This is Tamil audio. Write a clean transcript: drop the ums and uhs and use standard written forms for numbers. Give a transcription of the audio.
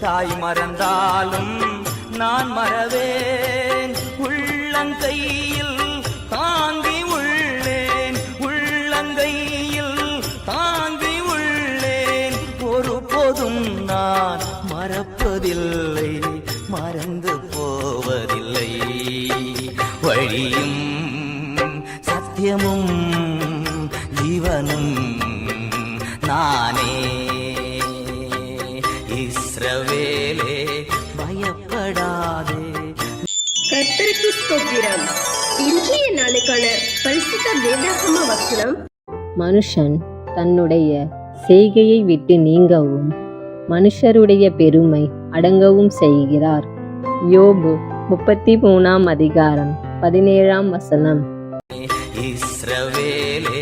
தாய் மறந்தாலும் நான் மறவேன், உள்ளங்கையில் தாங்கி உள்ளேன், உள்ளங்கையில் தாங்கி உள்ளேன். ஒரு போதும் நான் மறப்பதில்லை, மறந்து போவதில்லை. வழியும் சத்தியமும் ஜீவனும் நானே. இஸ்ரவேலே பயப்படாதே. கர்த்தருக்கு ஸ்தோத்திரம். இன்றைய நாளுக்கான பரிசுத்த வேதாகம வசனம், மனுஷன் தன்னுடைய செய்கையை விட்டு நீங்கவும் மனுஷருடைய பெருமை அடங்கவும் செய்கிறார். யோபு 33 அதிகாரம் 17 வசனம். இஸ்ரவேலே